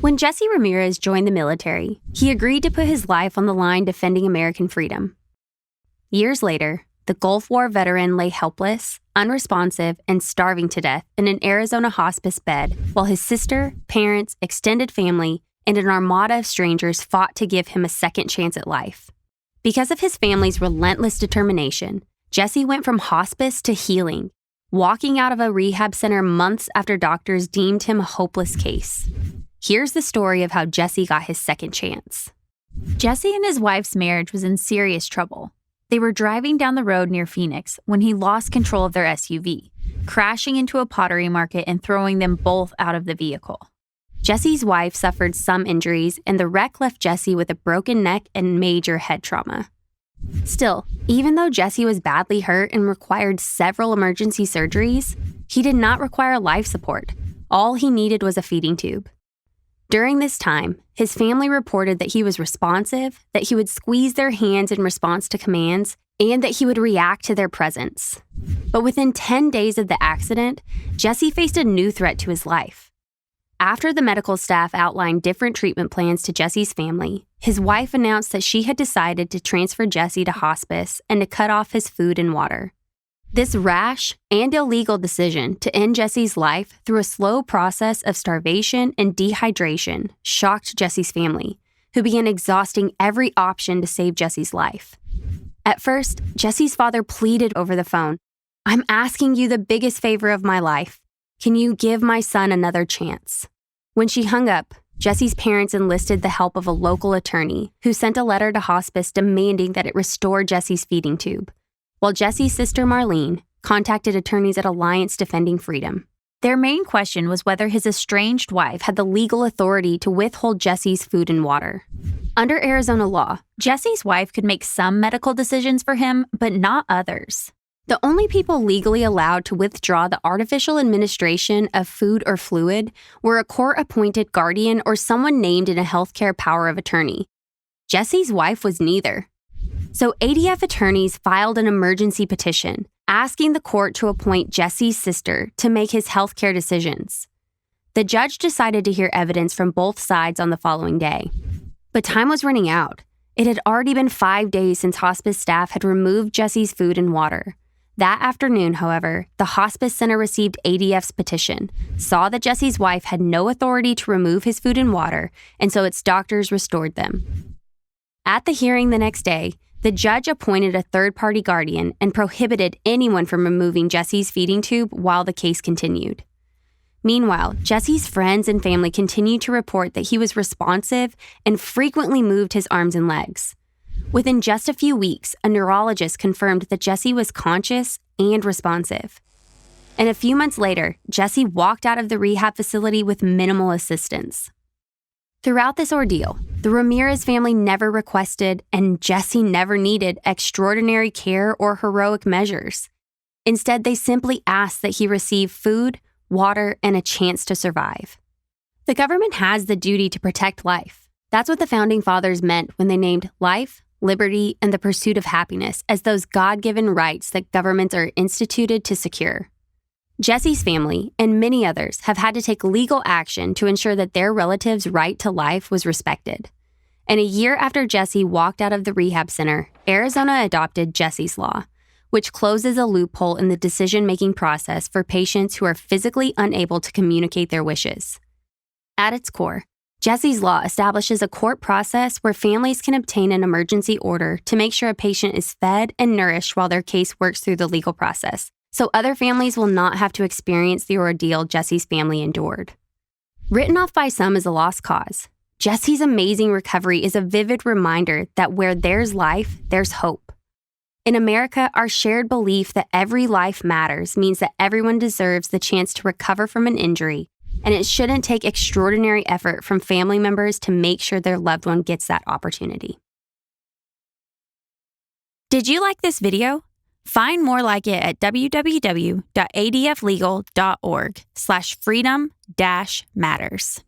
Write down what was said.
When Jesse Ramirez joined the military, he agreed to put his life on the line defending American freedom. Years later, the Gulf War veteran lay helpless, unresponsive, and starving to death in an Arizona hospice bed while his sister, parents, extended family, and an armada of strangers fought to give him a second chance at life. Because of his family's relentless determination, Jesse went from hospice to healing, walking out of a rehab center months after doctors deemed him a hopeless case. Here's the story of how Jesse got his second chance. Jesse and his wife's marriage was in serious trouble. They were driving down the road near Phoenix when he lost control of their SUV, crashing into a pottery market and throwing them both out of the vehicle. Jesse's wife suffered some injuries, and the wreck left Jesse with a broken neck and major head trauma. Still, even though Jesse was badly hurt and required several emergency surgeries, he did not require life support. All he needed was a feeding tube. During this time, his family reported that he was responsive, that he would squeeze their hands in response to commands, and that he would react to their presence. But within 10 days of the accident, Jesse faced a new threat to his life. After the medical staff outlined different treatment plans to Jesse's family, his wife announced that she had decided to transfer Jesse to hospice and to cut off his food and water. This rash and illegal decision to end Jesse's life through a slow process of starvation and dehydration shocked Jesse's family, who began exhausting every option to save Jesse's life. At first, Jesse's father pleaded over the phone, "I'm asking you the biggest favor of my life. Can you give my son another chance?" When she hung up, Jesse's parents enlisted the help of a local attorney who sent a letter to hospice demanding that it restore Jesse's feeding tube, while Jesse's sister Marlene contacted attorneys at Alliance Defending Freedom. Their main question was whether his estranged wife had the legal authority to withhold Jesse's food and water. Under Arizona law, Jesse's wife could make some medical decisions for him, but not others. The only people legally allowed to withdraw the artificial administration of food or fluid were a court-appointed guardian or someone named in a healthcare power of attorney. Jesse's wife was neither. So ADF attorneys filed an emergency petition asking the court to appoint Jesse's sister to make his healthcare decisions. The judge decided to hear evidence from both sides on the following day. But time was running out. It had already been 5 days since hospice staff had removed Jesse's food and water. That afternoon, however, the hospice center received ADF's petition, saw that Jesse's wife had no authority to remove his food and water, and so its doctors restored them. At the hearing the next day, the judge appointed a third-party guardian and prohibited anyone from removing Jesse's feeding tube while the case continued. Meanwhile, Jesse's friends and family continued to report that he was responsive and frequently moved his arms and legs. Within just a few weeks, a neurologist confirmed that Jesse was conscious and responsive. And a few months later, Jesse walked out of the rehab facility with minimal assistance. Throughout this ordeal, the Ramirez family never requested, and Jesse never needed, extraordinary care or heroic measures. Instead, they simply asked that he receive food, water, and a chance to survive. The government has the duty to protect life. That's what the Founding Fathers meant when they named life, liberty, and the pursuit of happiness as those God-given rights that governments are instituted to secure. Jesse's family, and many others, have had to take legal action to ensure that their relatives' right to life was respected. And a year after Jesse walked out of the rehab center, Arizona adopted Jesse's Law, which closes a loophole in the decision-making process for patients who are physically unable to communicate their wishes. At its core, Jesse's Law establishes a court process where families can obtain an emergency order to make sure a patient is fed and nourished while their case works through the legal process, so other families will not have to experience the ordeal Jesse's family endured. Written off by some as a lost cause, Jesse's amazing recovery is a vivid reminder that where there's life, there's hope. In America, our shared belief that every life matters means that everyone deserves the chance to recover from an injury, and it shouldn't take extraordinary effort from family members to make sure their loved one gets that opportunity. Did you like this video? Find more like it at www.adflegal.org/freedom-matters.